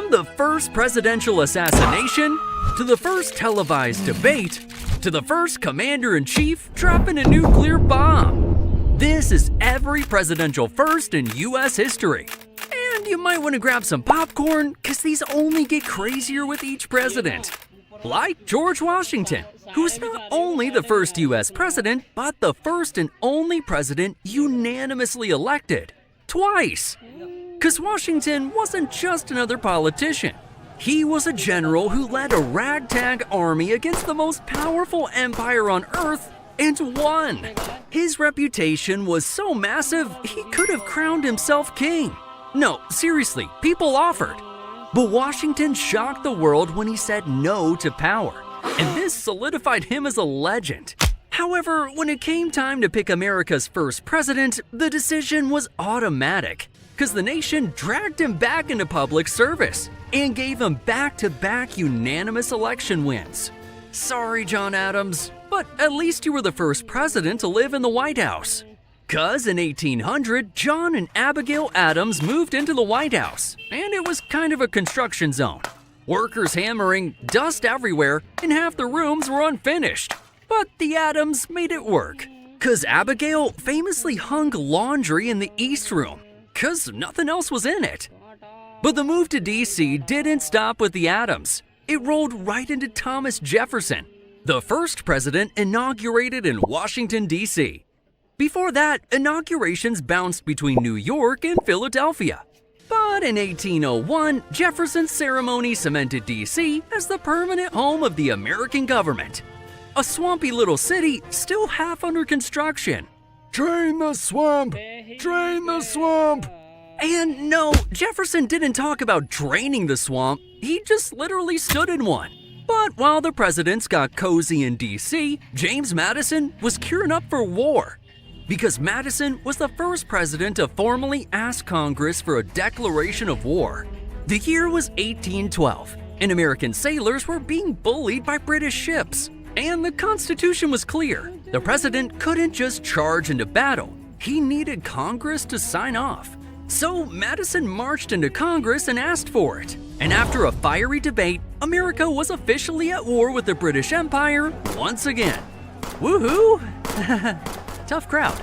From the first presidential assassination, to the first televised debate, to the first commander-in-chief dropping a nuclear bomb. This is every presidential first in US history. And you might want to grab some popcorn, cause these only get crazier with each president. Like George Washington, who was not only the first US president, but the first and only president unanimously elected. Twice. Cause Washington wasn't just another politician. He was a general who led a ragtag army against the most powerful empire on earth and won. His reputation was so massive, he could have crowned himself king. No, seriously, people offered. But Washington shocked the world when he said no to power, and this solidified him as a legend. However, when it came time to pick America's first president, the decision was automatic, because the nation dragged him back into public service and gave him back-to-back unanimous election wins. Sorry, John Adams, but at least you were the first president to live in the White House. Cause in 1800, John and Abigail Adams moved into the White House, and it was kind of a construction zone. Workers hammering, dust everywhere, and half the rooms were unfinished. But the Adams made it work. Cause Abigail famously hung laundry in the East Room, cause nothing else was in it. But the move to DC didn't stop with the Adams. It rolled right into Thomas Jefferson, the first president inaugurated in Washington, D.C. Before that, inaugurations bounced between New York and Philadelphia. But in 1801, Jefferson's ceremony cemented D.C. as the permanent home of the American government. A swampy little city still half under construction. Drain the swamp! Drain the swamp! And no, Jefferson didn't talk about draining the swamp, he just literally stood in one. But while the presidents got cozy in D.C., James Madison was gearing up for war. Because Madison was the first president to formally ask Congress for a declaration of war. The year was 1812, and American sailors were being bullied by British ships. And the Constitution was clear. The president couldn't just charge into battle. He needed Congress to sign off. So Madison marched into Congress and asked for it. And after a fiery debate, America was officially at war with the British Empire once again. Woohoo! Tough crowd.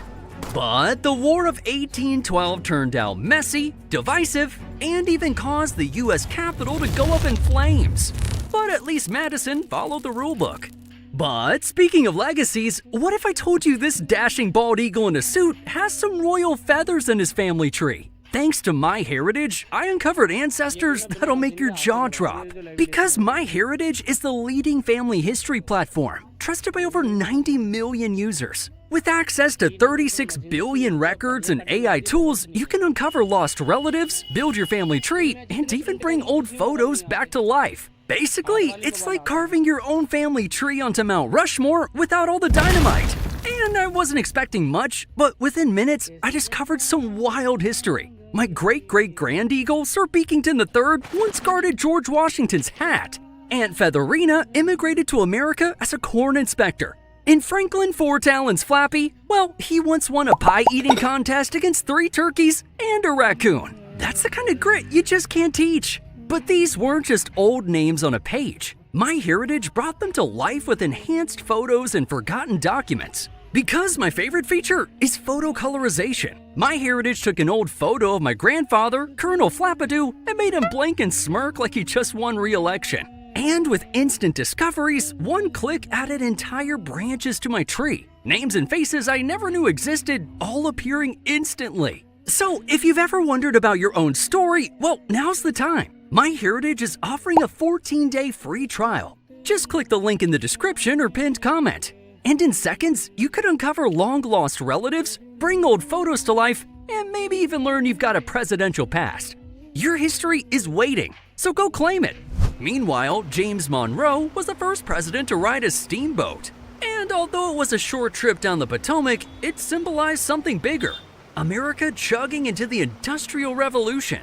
But the War of 1812 turned out messy, divisive, and even caused the US Capitol to go up in flames. But at least Madison followed the rulebook. But speaking of legacies, what if I told you this dashing bald eagle in a suit has some royal feathers in his family tree? Thanks to MyHeritage, I uncovered ancestors that'll make your jaw drop. Because MyHeritage is the leading family history platform, trusted by over 90 million users. With access to 36 billion records and AI tools, you can uncover lost relatives, build your family tree, and even bring old photos back to life. Basically, it's like carving your own family tree onto Mount Rushmore without all the dynamite. And I wasn't expecting much, but within minutes, I discovered some wild history. My great-great-grand eagle, Sir Beakington III, once guarded George Washington's hat. Aunt Featherina immigrated to America as a corn inspector. And Franklin Four Talons Flappy, well, he once won a pie-eating contest against 3 turkeys and a raccoon. That's the kind of grit you just can't teach. But these weren't just old names on a page. MyHeritage brought them to life with enhanced photos and forgotten documents. Because my favorite feature is photo colorization. MyHeritage took an old photo of my grandfather, Colonel Flappadoo, and made him blink and smirk like he just won re-election. And with instant discoveries, one click added entire branches to my tree. Names and faces I never knew existed, all appearing instantly. So if you've ever wondered about your own story, well, now's the time. MyHeritage is offering a 14-day free trial. Just click the link in the description or pinned comment. And in seconds, you could uncover long-lost relatives, bring old photos to life, and maybe even learn you've got a presidential past. Your history is waiting, so go claim it. Meanwhile, James Monroe was the first president to ride a steamboat. And although it was a short trip down the Potomac, it symbolized something bigger. America chugging into the Industrial Revolution.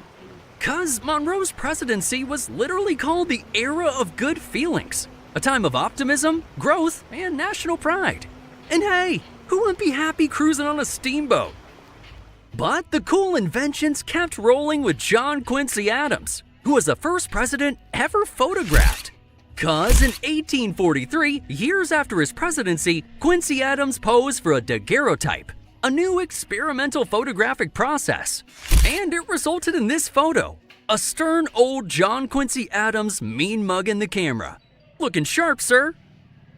Cause Monroe's presidency was literally called the Era of Good Feelings. A time of optimism, growth, and national pride. And hey, who wouldn't be happy cruising on a steamboat? But the cool inventions kept rolling with John Quincy Adams. who was the first president ever photographed. Cause in 1843, years after his presidency, Quincy Adams posed for a daguerreotype, a new experimental photographic process. And it resulted in this photo, a stern old John Quincy Adams mean mugging the camera. Looking sharp, sir.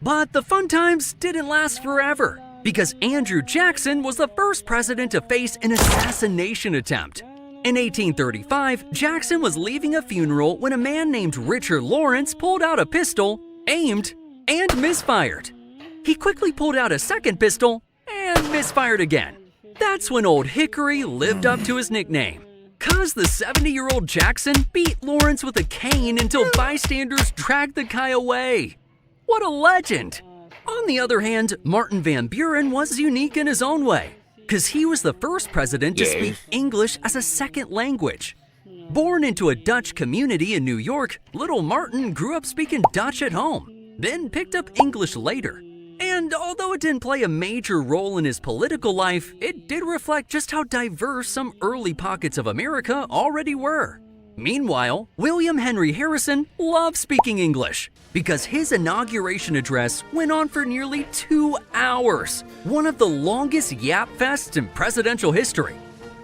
But the fun times didn't last forever, because Andrew Jackson was the first president to face an assassination attempt. In 1835, Jackson was leaving a funeral when a man named Richard Lawrence pulled out a pistol, aimed, and misfired. He quickly pulled out a second pistol and misfired again. That's when Old Hickory lived up to his nickname. Cause the 70-year-old Jackson beat Lawrence with a cane until bystanders dragged the guy away. What a legend! On the other hand, Martin Van Buren was unique in his own way, because he was the first president to speak English as a second language. Born into a Dutch community in New York, little Martin grew up speaking Dutch at home, then picked up English later. And although it didn't play a major role in his political life, it did reflect just how diverse some early pockets of America already were. Meanwhile, William Henry Harrison loved speaking English because his inauguration address went on for nearly 2 hours, one of the longest yap fests in presidential history.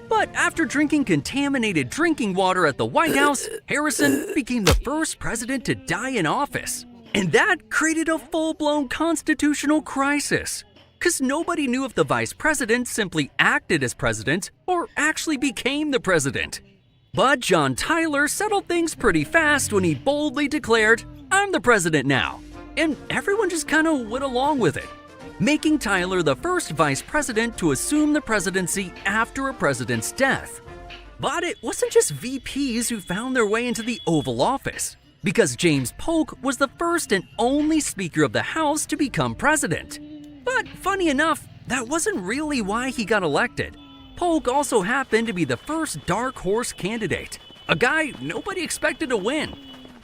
But after drinking contaminated drinking water at the White House, Harrison became the first president to die in office. And that created a full-blown constitutional crisis, because nobody knew if the vice president simply acted as president or actually became the president. But John Tyler settled things pretty fast when he boldly declared, "I'm the president now," and everyone just kind of went along with it, making Tyler the first vice president to assume the presidency after a president's death. But it wasn't just VPs who found their way into the Oval Office, because James Polk was the first and only Speaker of the House to become president. But funny enough, that wasn't really why he got elected. Polk also happened to be the first dark horse candidate, a guy nobody expected to win.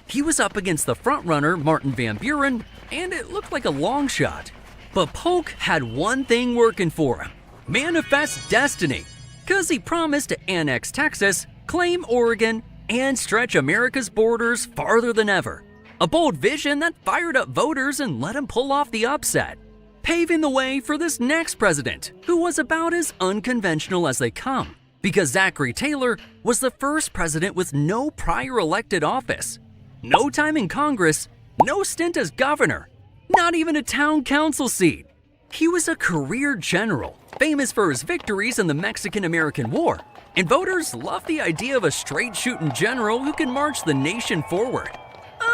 He was up against the frontrunner Martin Van Buren, and it looked like a long shot. But Polk had one thing working for him: manifest destiny, because he promised to annex Texas, claim Oregon, and stretch America's borders farther than ever. A bold vision that fired up voters and let him pull off the upset, paving the way for this next president, who was about as unconventional as they come, because Zachary Taylor was the first president with no prior elected office, no time in Congress, no stint as governor, not even a town council seat. He was a career general, famous for his victories in the Mexican-American War, and voters loved the idea of a straight-shooting general who could march the nation forward.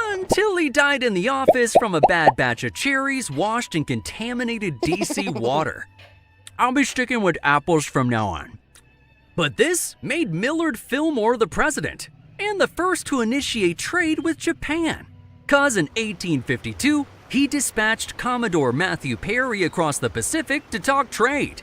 Until he died in the office from a bad batch of cherries washed in contaminated DC water. I'll be sticking with apples from now on. But this made Millard Fillmore the president, and the first to initiate trade with Japan. Cause in 1852, he dispatched Commodore Matthew Perry across the Pacific to talk trade.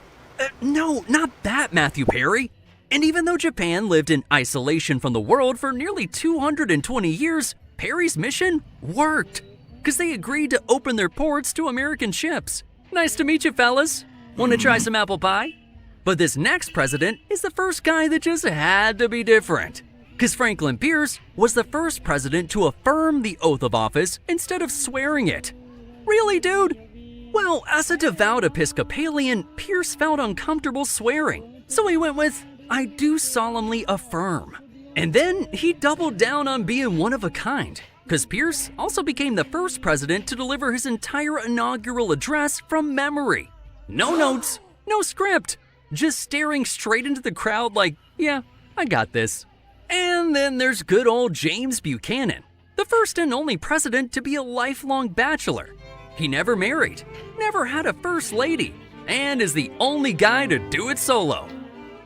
No, not that Matthew Perry. And even though Japan lived in isolation from the world for nearly 220 years, Perry's mission worked, because they agreed to open their ports to American ships. Nice to meet you, fellas. Want to try some apple pie? But this next president is the first guy that just had to be different, because Franklin Pierce was the first president to affirm the oath of office instead of swearing it. Really, dude? Well, as a devout Episcopalian, Pierce felt uncomfortable swearing, so he went with, "I do solemnly affirm." And then he doubled down on being one of a kind, because Pierce also became the first president to deliver his entire inaugural address from memory. No notes, no script, just staring straight into the crowd like, "Yeah, I got this." And then there's good old James Buchanan, the first and only president to be a lifelong bachelor. He never married, never had a first lady, and is the only guy to do it solo.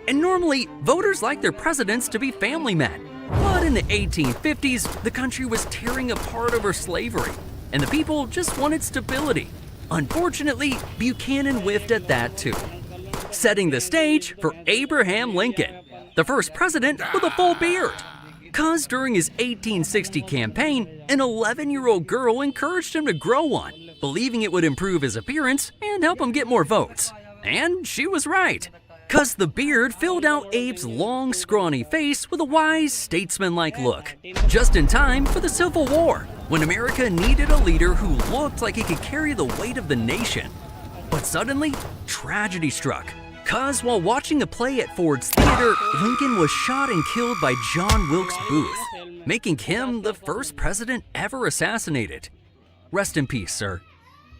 And normally, voters like their presidents to be family men. But in the 1850s, the country was tearing apart over slavery, and the people just wanted stability. Unfortunately, Buchanan whiffed at that too, setting the stage for Abraham Lincoln, the first president with a full beard. Cause during his 1860 campaign, an 11-year-old girl encouraged him to grow one, believing it would improve his appearance and help him get more votes. And she was right. 'Cause the beard filled out Abe's long, scrawny face with a wise, statesman-like look, just in time for the Civil War, when America needed a leader who looked like he could carry the weight of the nation. But suddenly, tragedy struck. 'Cause while watching a play at Ford's Theater, Lincoln was shot and killed by John Wilkes Booth, making him the first president ever assassinated. Rest in peace, sir.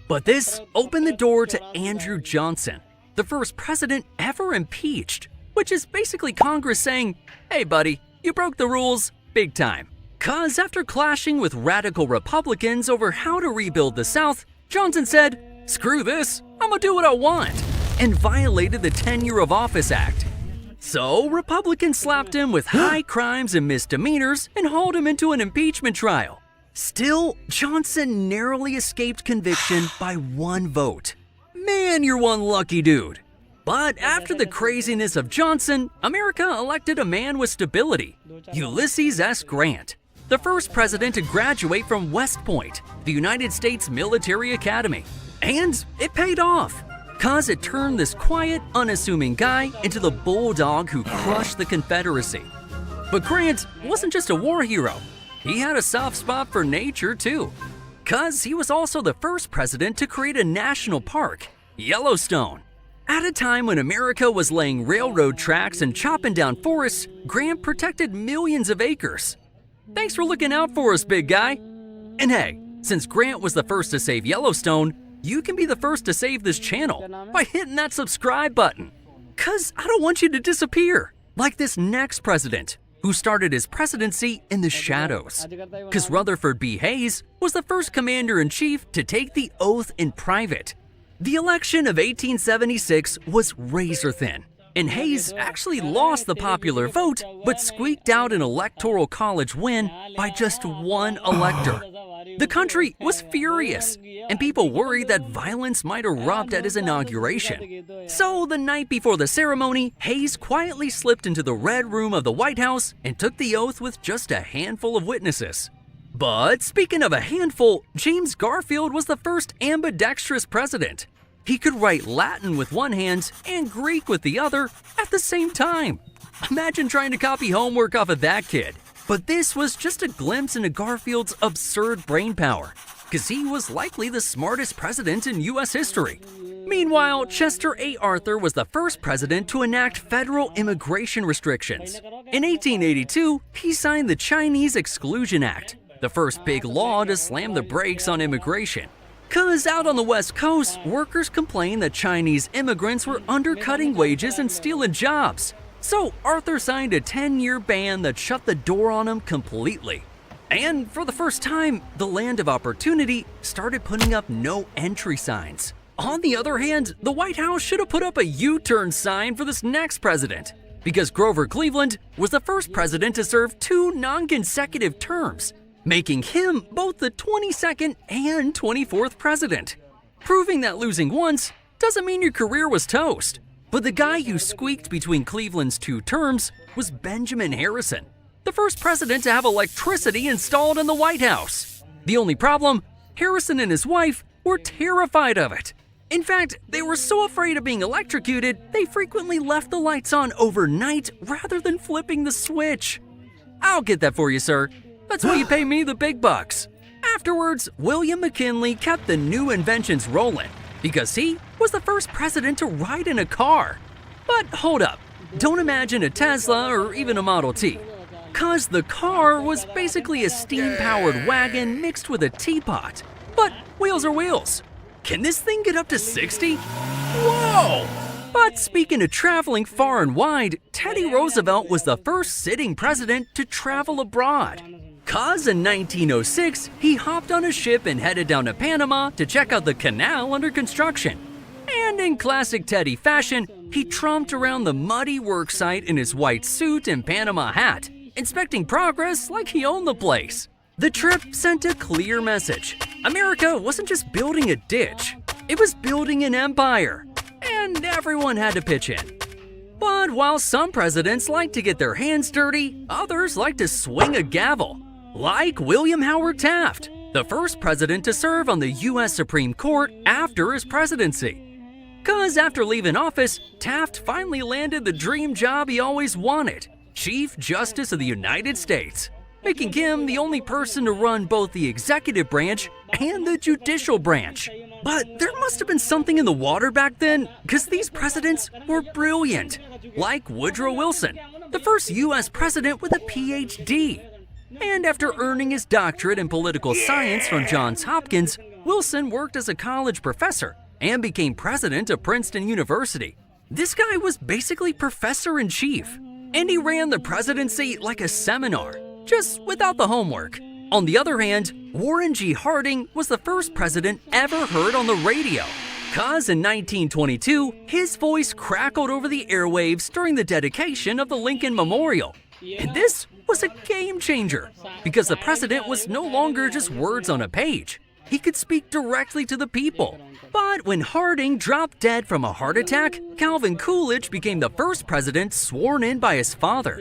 But this opened the door to Andrew Johnson, the first president ever impeached, which is basically Congress saying, hey buddy, you broke the rules big time. 'Cause after clashing with radical Republicans over how to rebuild the South, Johnson said, screw this, I'm gonna do what I want, and violated the Tenure of Office Act. So Republicans slapped him with high crimes and misdemeanors and hauled him into an impeachment trial. Still, Johnson narrowly escaped conviction by one vote. Man, you're one lucky dude. But after the craziness of Johnson, America elected a man with stability, Ulysses S. Grant, the first president to graduate from West Point, the United States Military Academy. And it paid off, 'cause it turned this quiet, unassuming guy into the bulldog who crushed the Confederacy. But Grant wasn't just a war hero. He had a soft spot for nature too, 'cause he was also the first president to create a national park, Yellowstone. At a time when America was laying railroad tracks and chopping down forests, Grant protected millions of acres. Thanks for looking out for us, big guy. And hey, since Grant was the first to save Yellowstone, you can be the first to save this channel by hitting that subscribe button. 'Cause I don't want you to disappear, like this next president, who started his presidency in the shadows. 'Cause Rutherford B. Hayes was the first commander-in-chief to take the oath in private. The election of 1876 was razor thin, and Hayes actually lost the popular vote but squeaked out an electoral college win by just one elector. The country was furious, and people worried that violence might erupt at his inauguration. So the night before the ceremony, Hayes quietly slipped into the Red Room of the White House and took the oath with just a handful of witnesses. But speaking of a handful, James Garfield was the first ambidextrous president. He could write Latin with one hand and Greek with the other at the same time. Imagine trying to copy homework off of that kid. But this was just a glimpse into Garfield's absurd brainpower, because he was likely the smartest president in US history. Meanwhile, Chester A. Arthur was the first president to enact federal immigration restrictions. In 1882, he signed the Chinese Exclusion Act, the first big law to slam the brakes on immigration. 'Cause out on the West Coast, workers complained that Chinese immigrants were undercutting wages and stealing jobs. So Arthur signed a 10-year ban that shut the door on him completely. And for the first time, the land of opportunity started putting up no entry signs. On the other hand, the White House should have put up a U-turn sign for this next president, because Grover Cleveland was the first president to serve 2 non-consecutive terms, making him both the 22nd and 24th president. Proving that losing once doesn't mean your career was toast. But the guy who squeaked between Cleveland's 2 terms was Benjamin Harrison, the first president to have electricity installed in the White House. The only problem, Harrison and his wife were terrified of it. In fact, they were so afraid of being electrocuted, they frequently left the lights on overnight rather than flipping the switch. I'll get that for you, sir. That's why you pay me the big bucks. Afterwards, William McKinley kept the new inventions rolling, because he was the first president to ride in a car. But hold up, don't imagine a Tesla or even a Model T. 'Cause the car was basically a steam-powered wagon mixed with a teapot. But wheels are wheels. Can this thing get up to 60? Whoa! But speaking of traveling far and wide, Teddy Roosevelt was the first sitting president to travel abroad. 'Cause in 1906, he hopped on a ship and headed down to Panama to check out the canal under construction. And in classic Teddy fashion, he tromped around the muddy work site in his white suit and Panama hat, inspecting progress like he owned the place. The trip sent a clear message. America wasn't just building a ditch, it was building an empire. And everyone had to pitch in. But while some presidents like to get their hands dirty, others like to swing a gavel. Like William Howard Taft, the first president to serve on the US Supreme Court after his presidency. 'Cause after leaving office, Taft finally landed the dream job he always wanted, Chief Justice of the United States, making him the only person to run both the executive branch and the judicial branch. But there must have been something in the water back then, because these presidents were brilliant, like Woodrow Wilson, the first US president with a PhD. And after earning his doctorate in political science from Johns Hopkins, Wilson worked as a college professor and became president of Princeton University. This guy was basically professor-in-chief, and he ran the presidency like a seminar, just without the homework. On the other hand, Warren G. Harding was the first president ever heard on the radio, 'cause in 1922, his voice crackled over the airwaves during the dedication of the Lincoln Memorial. And this was a game changer, because the president was no longer just words on a page. He could speak directly to the people. But when Harding dropped dead from a heart attack, Calvin Coolidge became the first president sworn in by his father.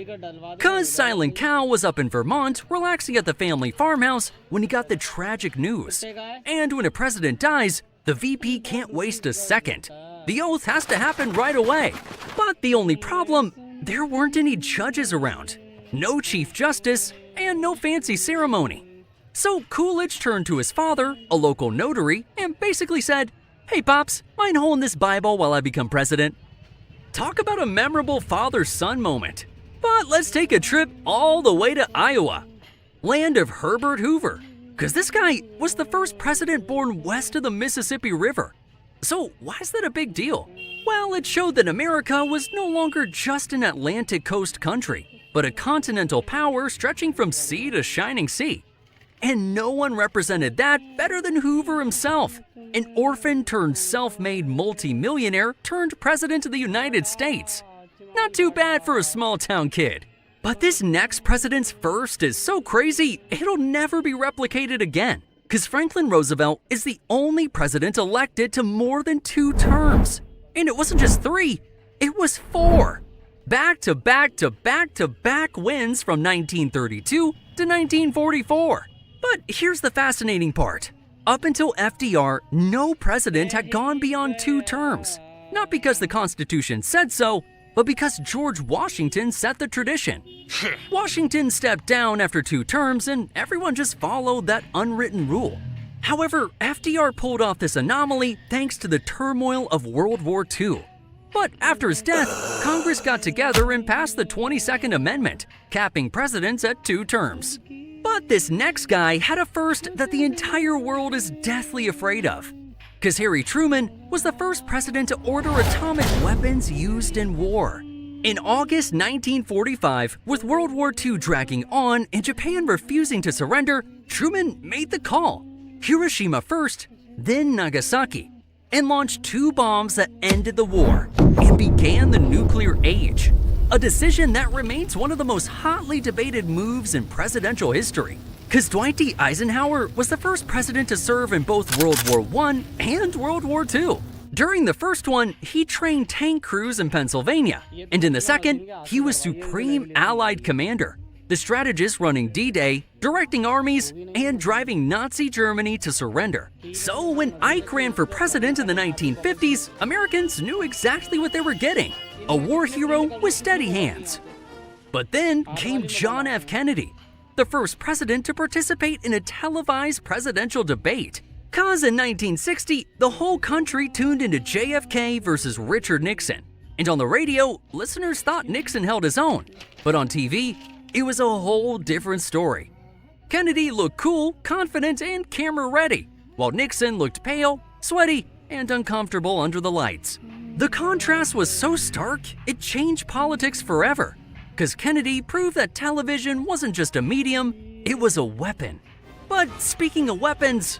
'Cause Silent Cal was up in Vermont relaxing at the family farmhouse when he got the tragic news. And when a president dies, the VP can't waste a second. The oath has to happen right away. But the only problem, there weren't any judges around, no Chief Justice, and no fancy ceremony. So Coolidge turned to his father, a local notary, and basically said, "Hey Pops, mind holding this Bible while I become president?" Talk about a memorable father-son moment. But let's take a trip all the way to Iowa, land of Herbert Hoover, because this guy was the first president born west of the Mississippi River. So why is that a big deal? Well, it showed that America was no longer just an Atlantic coast country, but a continental power stretching from sea to shining sea. And no one represented that better than Hoover himself, an orphan turned self-made multi-millionaire turned president of the United States. Not too bad for a small-town kid. But this next president's first is so crazy, it'll never be replicated again, because Franklin Roosevelt is the only president elected to more than 2 terms. And it wasn't just 3, it was 4. Back-to-back-to-back-to-back wins from 1932 to 1944. But here's the fascinating part. Up until FDR, no president had gone beyond 2 terms. Not because the Constitution said so, but because George Washington set the tradition. Washington stepped down after 2 terms and everyone just followed that unwritten rule. However, FDR pulled off this anomaly thanks to the turmoil of World War II. But after his death, Congress got together and passed the 22nd Amendment, capping presidents at 2 terms. But this next guy had a first that the entire world is deathly afraid of. Because Harry Truman was the first president to order atomic weapons used in war. In August 1945, with World War II dragging on and Japan refusing to surrender, Truman made the call. Hiroshima first, then Nagasaki, and launched 2 bombs that ended the war and began the nuclear age. A decision that remains one of the most hotly debated moves in presidential history. Because Dwight D. Eisenhower was the first president to serve in both World War I and World War II. During the first one, he trained tank crews in Pennsylvania, and in the second, he was Supreme Allied Commander, the strategist running D-Day, directing armies, and driving Nazi Germany to surrender. So when Ike ran for president in the 1950s, Americans knew exactly what they were getting. A war hero with steady hands. But then came John F. Kennedy, the first president to participate in a televised presidential debate. 'Cause in 1960, the whole country tuned into JFK versus Richard Nixon. And on the radio, listeners thought Nixon held his own. But on TV, it was a whole different story. Kennedy looked cool, confident, and camera-ready, while Nixon looked pale, sweaty, and uncomfortable under the lights. The contrast was so stark, it changed politics forever, because Kennedy proved that television wasn't just a medium, it was a weapon. But speaking of weapons,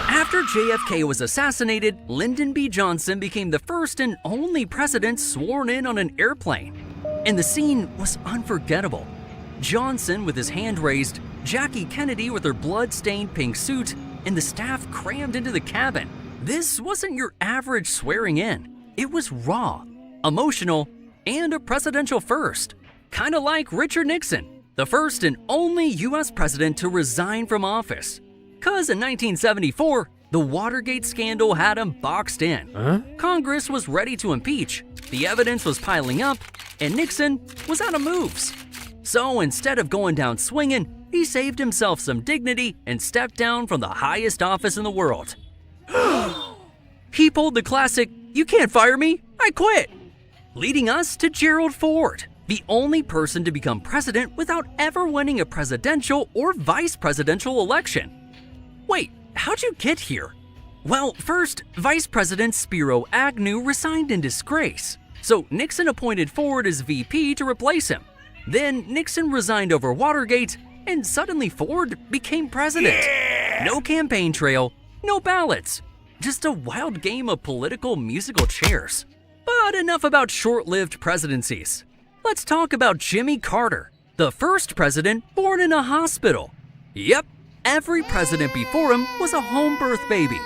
after JFK was assassinated, Lyndon B. Johnson became the first and only president sworn in on an airplane. And the scene was unforgettable. Johnson with his hand raised, Jackie Kennedy with her blood-stained pink suit, and the staff crammed into the cabin. This wasn't your average swearing in. It was raw, emotional, and a presidential first. Kinda like Richard Nixon, the first and only US president to resign from office. 'Cause in 1974, The Watergate scandal had him boxed in. Congress was ready to impeach, the evidence was piling up, and Nixon was out of moves. So instead of going down swinging, he saved himself some dignity and stepped down from the highest office in the world. He pulled the classic, "You can't fire me, I quit," leading us to Gerald Ford, the only person to become president without ever winning a presidential or vice presidential election. Wait, how'd you get here? Well, first, Vice President Spiro Agnew resigned in disgrace, so Nixon appointed Ford as VP to replace him. Then Nixon resigned over Watergate, and suddenly Ford became president. No campaign trail, no ballots, just a wild game of political musical chairs. But enough about short-lived presidencies. Let's talk about Jimmy Carter, the first president born in a hospital. Yep, every president before him was a home birth baby.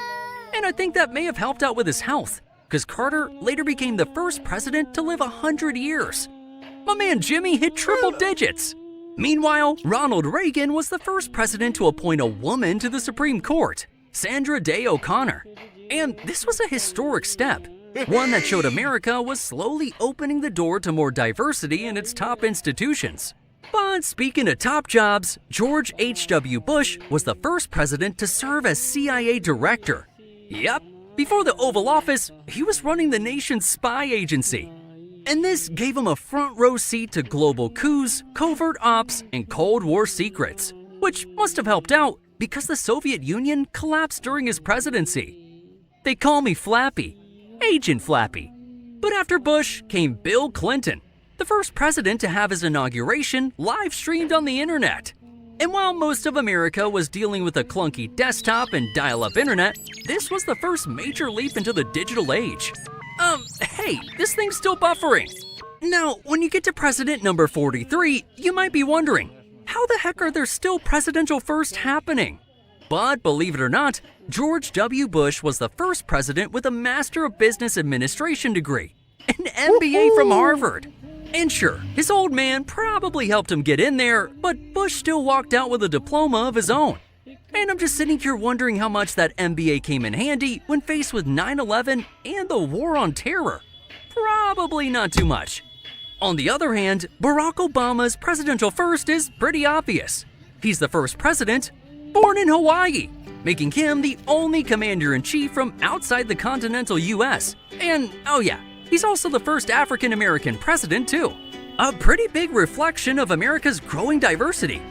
And I think that may have helped out with his health, because Carter later became the first president to live 100 years. My man Jimmy hit triple digits. Meanwhile, Ronald Reagan was the first president to appoint a woman to the Supreme Court, Sandra Day O'Connor. And this was a historic step, one that showed America was slowly opening the door to more diversity in its top institutions. But speaking of top jobs, George H.W. Bush was the first president to serve as CIA director. Yep, before the Oval Office, he was running the nation's spy agency. And this gave him a front row seat to global coups, covert ops, and Cold War secrets, which must have helped out because the Soviet Union collapsed during his presidency. They call me Flappy, Agent Flappy. But after Bush came Bill Clinton, the first president to have his inauguration live streamed on the internet. And while most of America was dealing with a clunky desktop and dial-up internet, this was the first major leap into the digital age. Hey, this thing's still buffering. Now, when you get to president number 43, you might be wondering, how the heck are there still presidential firsts happening? But believe it or not, George W. Bush was the first president with a Master of Business Administration degree, an MBA from Harvard. And sure, his old man probably helped him get in there, but Bush still walked out with a diploma of his own. And I'm just sitting here wondering how much that MBA came in handy when faced with 9/11 and the war on terror. Probably not too much. On the other hand, Barack Obama's presidential first is pretty obvious. He's the first president born in Hawaii, making him the only commander-in-chief from outside the continental US. And oh yeah, he's also the first African-American president too. A pretty big reflection of America's growing diversity.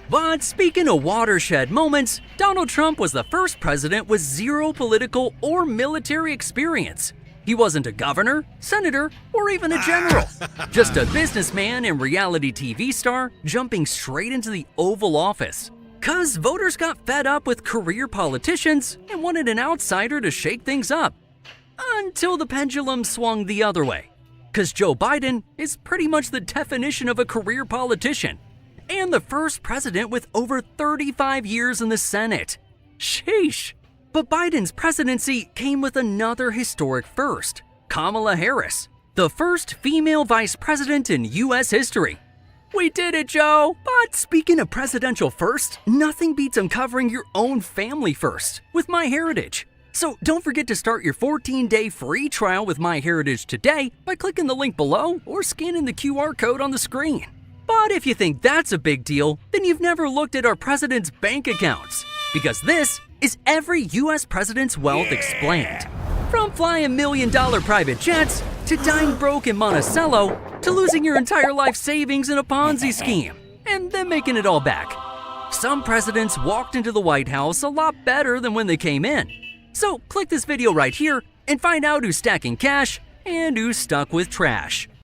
But speaking of watershed moments, Donald Trump was the first president with zero political or military experience. He wasn't a governor, senator, or even a general. Just a businessman and reality TV star jumping straight into the Oval Office. 'Cause voters got fed up with career politicians and wanted an outsider to shake things up. Until the pendulum swung the other way. 'Cause Joe Biden is pretty much the definition of a career politician. And the first president with over 35 years in the Senate. Sheesh. But Biden's presidency came with another historic first, Kamala Harris, the first female vice president in US history. We did it, Joe! But speaking of presidential first, nothing beats uncovering your own family first with MyHeritage. So don't forget to start your 14-day free trial with MyHeritage today by clicking the link below or scanning the QR code on the screen. But if you think that's a big deal, then you've never looked at our president's bank accounts. Because this is every US president's wealth explained. From flying million-dollar private jets, to dying broke in Monticello, to losing your entire life savings in a Ponzi scheme, and then making it all back. Some presidents walked into the White House a lot better than when they came in. So click this video right here and find out who's stacking cash and who's stuck with trash.